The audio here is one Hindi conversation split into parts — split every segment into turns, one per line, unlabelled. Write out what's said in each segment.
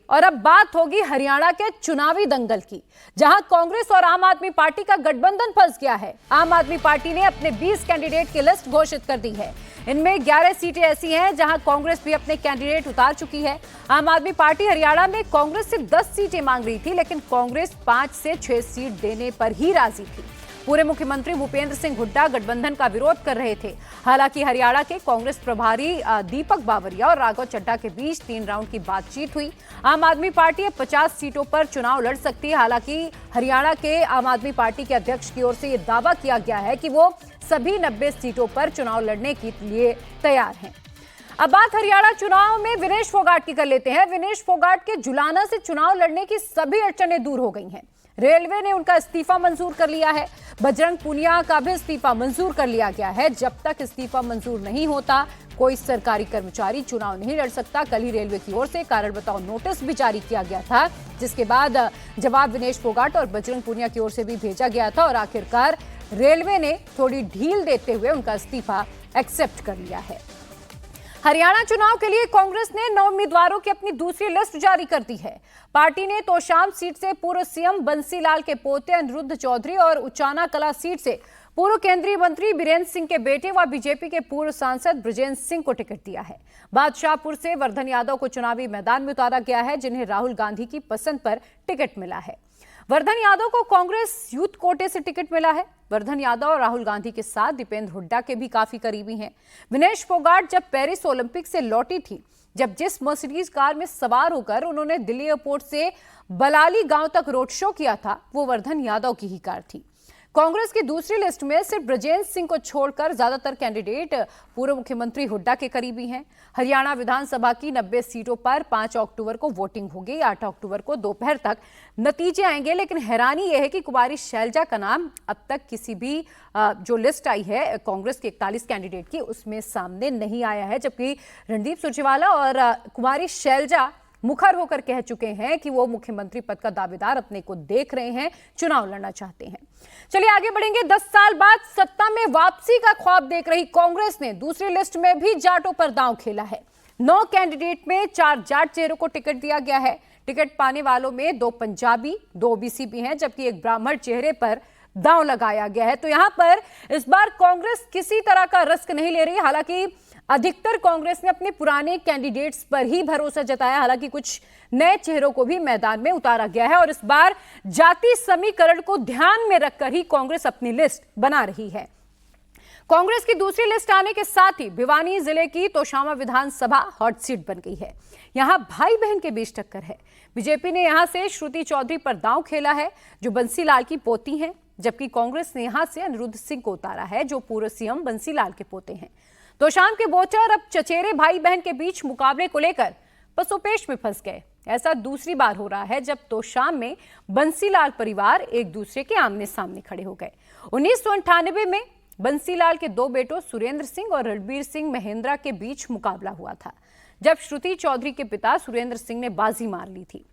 और अब बात होगी हरियाणा के चुनावी दंगल की, जहां कांग्रेस और आम आदमी पार्टी का गठबंधन फंस गया है। आम आदमी पार्टी ने अपने 20 कैंडिडेट की लिस्ट घोषित कर दी है। इनमें 11 सीटें ऐसी हैं जहां कांग्रेस भी अपने कैंडिडेट उतार चुकी है। आम आदमी पार्टी हरियाणा में कांग्रेस से 10 सीटें मांग रही थी, लेकिन कांग्रेस 5 से 6 सीट देने पर ही राजी थी। पूर्व मुख्यमंत्री भूपेंद्र सिंह हुड्डा गठबंधन का विरोध कर रहे थे। हालांकि हरियाणा के कांग्रेस प्रभारी दीपक बावरिया और राघव चड्ढा के बीच 3 राउंड की बातचीत हुई। आम आदमी पार्टी अब 50 सीटों पर चुनाव लड़ सकती है। हालांकि हरियाणा के आम आदमी पार्टी के अध्यक्ष की ओर से यह दावा किया गया है कि वो सभी 90 सीटों पर चुनाव लड़ने के लिए तैयार हैं। अब बात हरियाणा चुनाव में विनेश फोगाट की कर लेते हैं। विनेश फोगाट के जुलाना से चुनाव लड़ने की सभी अड़चनें दूर हो गई हैं। रेलवे ने उनका इस्तीफा मंजूर कर लिया है। बजरंग पुनिया का भी इस्तीफा मंजूर कर लिया गया है। जब तक इस्तीफा मंजूर नहीं होता, कोई सरकारी कर्मचारी चुनाव नहीं लड़ सकता। कल ही रेलवे की ओर से कारण बताओ नोटिस भी जारी किया गया था, जिसके बाद जवाब विनेश फोगाट और बजरंग पुनिया की ओर से भी भेजा गया था और आखिरकार रेलवे ने थोड़ी ढील देते हुए उनका इस्तीफा एक्सेप्ट कर लिया है। हरियाणा चुनाव के लिए कांग्रेस ने 9 उम्मीदवारों की अपनी दूसरी लिस्ट जारी कर दी है। पार्टी ने तोशाम सीट से पूर्व सीएम बंसीलाल के पोते अनिरुद्ध चौधरी और उचाना कला सीट से पूर्व केंद्रीय मंत्री बीरेंद्र सिंह के बेटे व बीजेपी के पूर्व सांसद बृजेंद्र सिंह को टिकट दिया है। बादशाहपुर से वर्धन यादव को चुनावी मैदान में उतारा गया है, जिन्हें राहुल गांधी की पसंद पर टिकट मिला है। वर्धन यादव को कांग्रेस यूथ कोटे से टिकट मिला है। वर्धन यादव और राहुल गांधी के साथ दीपेंद्र हुड्डा के भी काफी करीबी हैं। विनेश फोगाट जब पेरिस ओलंपिक से लौटी थी, जब जिस मर्सिडीज कार में सवार होकर उन्होंने दिल्ली एयरपोर्ट से बलाली गांव तक रोड शो किया था, वो वर्धन यादव की ही कार थी। कांग्रेस की दूसरी लिस्ट में सिर्फ बृजेंद्र सिंह को छोड़कर ज्यादातर कैंडिडेट पूर्व मुख्यमंत्री हुड्डा के करीबी हैं। हरियाणा विधानसभा की 90 सीटों पर 5 अक्टूबर को वोटिंग होगी। 8 अक्टूबर को दोपहर तक नतीजे आएंगे, लेकिन हैरानी यह है कि कुमारी शैलजा का नाम अब तक किसी भी जो लिस्ट आई है कांग्रेस के 41 कैंडिडेट की, उसमें सामने नहीं आया है। जबकि रणदीप सुरजेवाला और कुमारी शैलजा मुखर होकर कह चुके हैं कि वो मुख्यमंत्री पद का दावेदार अपने को देख रहे हैं, चुनाव लड़ना चाहते हैं। चलिए आगे बढ़ेंगे। 10 साल बाद सत्ता में वापसी का ख्वाब देख रही कांग्रेस ने दूसरी लिस्ट में भी जाटों पर दांव खेला है। 9 कैंडिडेट में 4 जाट चेहरों को टिकट दिया गया है। टिकट पाने वालों में 2 पंजाबी, 2 ओबीसी भी हैं, जबकि एक ब्राह्मण चेहरे पर दांव लगाया गया है। तो यहां पर इस बार कांग्रेस किसी तरह का रिस्क नहीं ले रही। हालांकि अधिकतर कांग्रेस ने अपने पुराने कैंडिडेट्स पर ही भरोसा जताया। हालांकि कुछ नए चेहरों को भी मैदान में उतारा गया है और इस बार जाति समीकरण को ध्यान में रखकर ही कांग्रेस अपनी लिस्ट बना रही है। कांग्रेस की दूसरी लिस्ट आने के साथ ही भिवानी जिले की तोशामा विधानसभा हॉट सीट बन गई है। यहां भाई बहन के बीच टक्कर है। बीजेपी ने यहां से श्रुति चौधरी पर दांव खेला है, जो बंसीलाल की पोती हैं, जबकि कांग्रेस ने यहां से अनिरुद्ध सिंह को उतारा है, जो पूर्व सीएम बंसीलाल के पोते हैं। तोशाम के वोटर अब चचेरे भाई बहन के बीच मुकाबले को लेकर पसोपेश में फंस गए। ऐसा दूसरी बार हो रहा है जब तोशाम में बंसीलाल परिवार एक दूसरे के आमने सामने खड़े हो गए। 1998 में बंसीलाल के 2 बेटों सुरेंद्र सिंह और रणबीर सिंह महेंद्रा के बीच मुकाबला हुआ था, जब श्रुति चौधरी के पिता सुरेंद्र सिंह ने बाजी मार ली थी।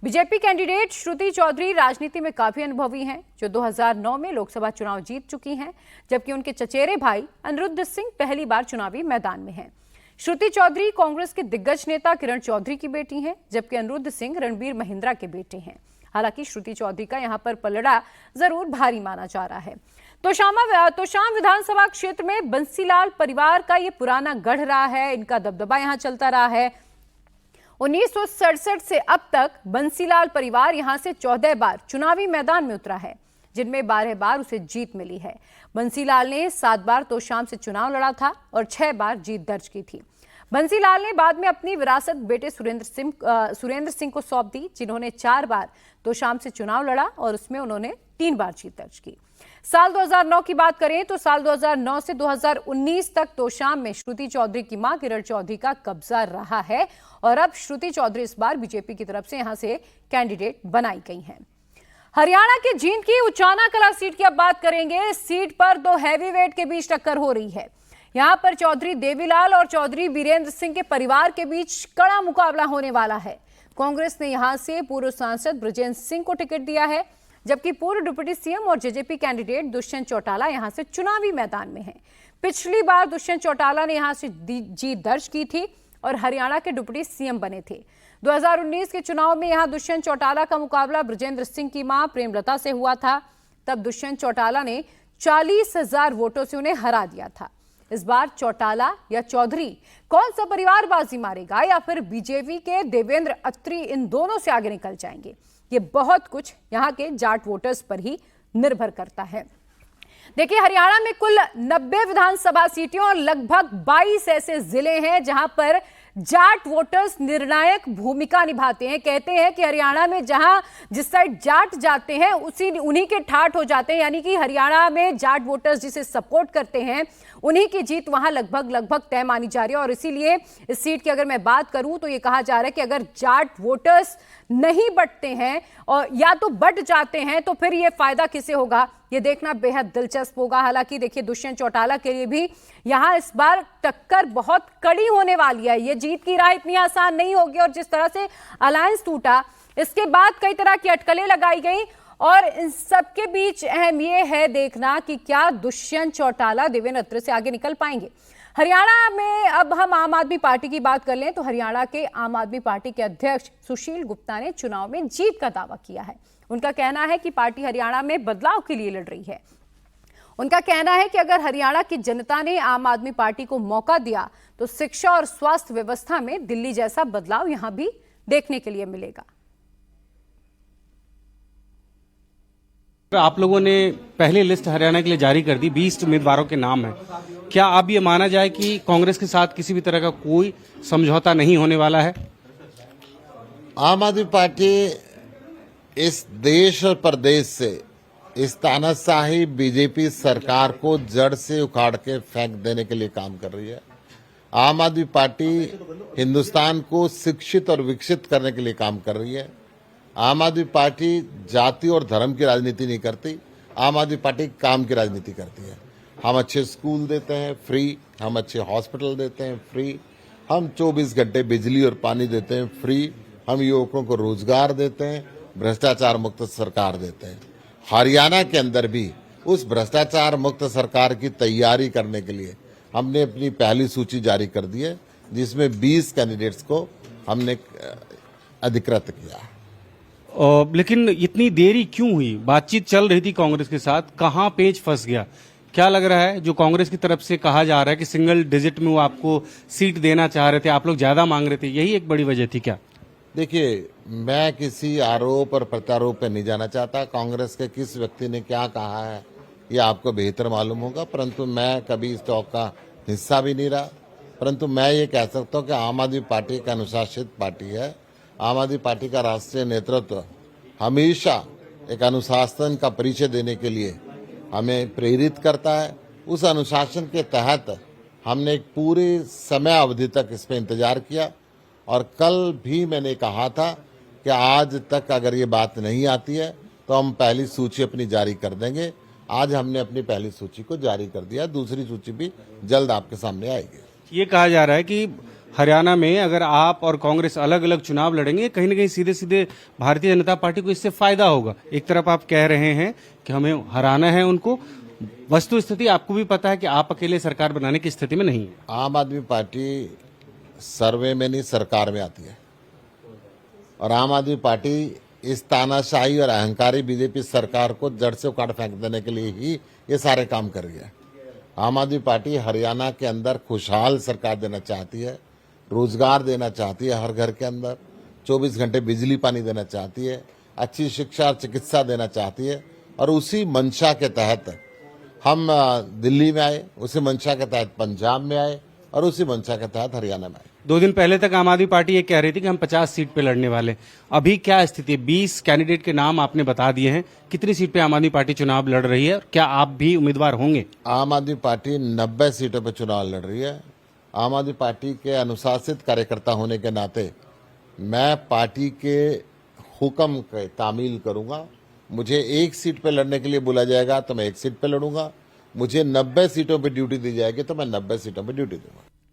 बीजेपी कैंडिडेट श्रुति चौधरी राजनीति में काफी अनुभवी हैं, जो 2009 में लोकसभा चुनाव जीत चुकी हैं, जबकि उनके चचेरे भाई अनिरुद्ध सिंह पहली बार चुनावी मैदान में हैं। श्रुति चौधरी कांग्रेस के दिग्गज नेता किरण चौधरी की बेटी हैं, जबकि अनिरुद्ध सिंह रणबीर महेंद्रा के बेटे हैं। हालांकि श्रुति चौधरी का यहां पर पलड़ा जरूर भारी माना जा रहा है। तोशाम विधानसभा क्षेत्र में बंसीलाल परिवार का ये पुराना गढ़ रहा है, इनका दबदबा यहां चलता रहा है। 1967 से अब तक बंसीलाल परिवार यहां से 14 बार चुनावी मैदान में उतरा है, जिनमें 12 बार उसे जीत मिली है। बंसीलाल ने 7 बार तोशाम से चुनाव लड़ा था और 6 बार जीत दर्ज की थी। बंसीलाल ने बाद में अपनी विरासत बेटे सुरेंद्र सिंह को सौंप दी, जिन्होंने 4 बार तोशाम से चुनाव लड़ा और उसमें उन्होंने 3 बार जीत दर्ज की। साल 2009 की बात करें तो साल 2009 से 2019 तक तोशाम में श्रुति चौधरी की मां किरण चौधरी का कब्जा रहा है और अब श्रुति चौधरी इस बार बीजेपी की तरफ से यहां से कैंडिडेट बनाई गई हैं। हरियाणा के जींद की उचाना कला सीट की अब बात करेंगे। इस सीट पर 2 हैवीवेट के बीच टक्कर हो रही है। यहां पर चौधरी देवीलाल और चौधरी बीरेंद्र सिंह के परिवार के बीच कड़ा मुकाबला होने वाला है। कांग्रेस ने यहां से पूर्व सांसद बृजेंद्र सिंह को टिकट दिया है, जबकि पूर्व डिप्टी सीएम और जेजेपी कैंडिडेट दुष्यंत चौटाला यहां से चुनावी मैदान में हैं। पिछली बार दुष्यंत चौटाला ने यहां से जीत दर्ज की थी और हरियाणा के डिप्टी सीएम बने थे। 2019 के चुनाव में यहां दुष्यंत चौटाला का मुकाबला बृजेंद्र सिंह की मां प्रेमलता से हुआ था। तब दुष्यंत चौटाला ने 40,000 वोटों से उन्हें हरा दिया था। इस बार चौटाला या चौधरी कौन सा परिवार बाजी मारेगा या फिर बीजेपी के देवेंद्र अत्री इन दोनों से आगे निकल जाएंगे, ये बहुत कुछ यहां के जाट वोटर्स पर ही निर्भर करता है। देखिए, हरियाणा में कुल 90 विधानसभा सीटें और लगभग 22 ऐसे जिले हैं जहां पर जाट वोटर्स निर्णायक भूमिका निभाते हैं। कहते हैं कि हरियाणा में जहां जिस साइड जाट जाते हैं उन्हीं के ठाठ हो जाते हैं, यानी कि हरियाणा में जाट वोटर्स जिसे सपोर्ट करते हैं उन्हीं की जीत वहां लगभग तय मानी जा रही है। और इसीलिए इस सीट की अगर मैं बात करूं तो ये कहा जा रहा है कि अगर जाट वोटर्स नहीं बटते हैं और या तो बट जाते हैं तो फिर ये फायदा किसे होगा, ये देखना बेहद दिलचस्प होगा। हालांकि देखिए, दुष्यंत चौटाला के लिए भी यहां इस बार टक्कर बहुत कड़ी होने वाली है। ये जीत की राह इतनी आसान नहीं होगी और जिस तरह से अलायंस टूटा इसके बाद कई तरह की अटकलें लगाई गई और इन सबके बीच अहम ये है देखना कि क्या दुष्यंत चौटाला देवेंद्र अत्री से आगे निकल पाएंगे। हरियाणा में अब हम आम आदमी पार्टी की बात कर लें तो हरियाणा के आम आदमी पार्टी के अध्यक्ष सुशील गुप्ता ने चुनाव में जीत का दावा किया है। उनका कहना है कि पार्टी हरियाणा में बदलाव के लिए लड़ रही है। उनका कहना है कि अगर हरियाणा की जनता ने आम आदमी पार्टी को मौका दिया तो शिक्षा और स्वास्थ्य व्यवस्था में दिल्ली जैसा बदलाव यहां भी देखने के लिए मिलेगा।
आप लोगों ने पहली लिस्ट हरियाणा के लिए जारी कर दी, 20 उम्मीदवारों के नाम हैं। क्या अब ये माना जाए कि कांग्रेस के साथ किसी भी तरह का कोई समझौता नहीं होने वाला है?
आम आदमी पार्टी इस देश और प्रदेश से इस तानाशाही बीजेपी सरकार को जड़ से उखाड़ के फेंक देने के लिए काम कर रही है। आम आदमी पार्टी हिंदुस्तान को शिक्षित और विकसित करने के लिए काम कर रही है। आम आदमी पार्टी जाति और धर्म की राजनीति नहीं करती, आम आदमी पार्टी काम की राजनीति करती है। हम अच्छे स्कूल देते हैं फ्री, हम अच्छे हॉस्पिटल देते हैं फ्री, हम 24 घंटे बिजली और पानी देते हैं फ्री, हम युवकों को रोजगार देते हैं, भ्रष्टाचार मुक्त सरकार देते हैं। हरियाणा के अंदर भी उस भ्रष्टाचार मुक्त सरकार की तैयारी करने के लिए हमने अपनी पहली सूची जारी कर दी है, जिसमें 20 कैंडिडेट्स को हमने अधिकृत किया।
लेकिन इतनी देरी क्यों हुई? बातचीत चल रही थी कांग्रेस के साथ, कहां पेच फंस गया? क्या लग रहा है, जो कांग्रेस की तरफ से कहा जा रहा है कि सिंगल डिजिट में वो आपको सीट देना चाह रहे थे, आप लोग ज्यादा मांग रहे थे, यही एक बड़ी वजह थी क्या?
देखिए, मैं किसी आरोप और प्रत्यारोप पे नहीं जाना चाहता। कांग्रेस के किस व्यक्ति ने क्या कहा है ये आपको बेहतर मालूम होगा, परंतु मैं कभी इस टॉक का हिस्सा भी नहीं रहा। परंतु मैं ये कह सकता हूँ कि आम आदमी पार्टी एक अनुशासित पार्टी है। आम आदमी पार्टी का राष्ट्रीय नेतृत्व हमेशा एक अनुशासन का परिचय देने के लिए हमें प्रेरित करता है। उस अनुशासन के तहत हमने एक पूरे समय अवधि तक इस पर इंतजार किया और कल भी मैंने कहा था कि आज तक अगर ये बात नहीं आती है तो हम पहली सूची अपनी जारी कर देंगे। आज हमने अपनी पहली सूची को जारी कर दिया, दूसरी सूची भी जल्द आपके सामने आएगी।
ये कहा जा रहा है कि हरियाणा में अगर आप और कांग्रेस अलग अलग चुनाव लड़ेंगे, कहीं न कहीं सीधे सीधे भारतीय जनता पार्टी को इससे फायदा होगा। एक तरफ आप कह रहे हैं कि हमें हराना है उनको, वस्तु स्थिति आपको भी पता है कि आप अकेले सरकार बनाने की स्थिति में नहीं है।
आम आदमी पार्टी सर्वे में नहीं सरकार में आती है और आम आदमी पार्टी इस तानाशाही और अहंकारी बीजेपी सरकार को जड़ से उखाड़ फेंक देने के लिए ही ये सारे काम कर रही है। आम आदमी पार्टी हरियाणा के अंदर खुशहाल सरकार देना चाहती है, रोजगार देना चाहती है, हर घर के अंदर 24 घंटे बिजली पानी देना चाहती है, अच्छी शिक्षा और चिकित्सा देना चाहती है। और उसी मंशा के तहत हम दिल्ली में आए, उसी मंशा के तहत पंजाब में आए और उसी मंशा के तहत हरियाणा में आए।
2 दिन पहले तक आम आदमी पार्टी ये कह रही थी कि हम 50 सीट पे लड़ने वाले। अभी क्या स्थिति है? 20 कैंडिडेट के नाम आपने बता दिए हैं, कितनी सीट पे आम आदमी पार्टी चुनाव लड़ रही है और क्या आप भी उम्मीदवार होंगे?
आम आदमी पार्टी 90 सीटों पर चुनाव लड़ रही है। आम आदमी पार्टी के अनुशासित कार्यकर्ता होने के नाते मैं पार्टी के हुक्म के तामील करूंगा। मुझे 1 सीट पे लड़ने के लिए बोला जाएगा तो मैं 1 सीट पे लड़ूंगा। मुझे 90 सीटों पे ड्यूटी दी जाएगी तो मैं 90 सीटों पे ड्यूटी दूंगा।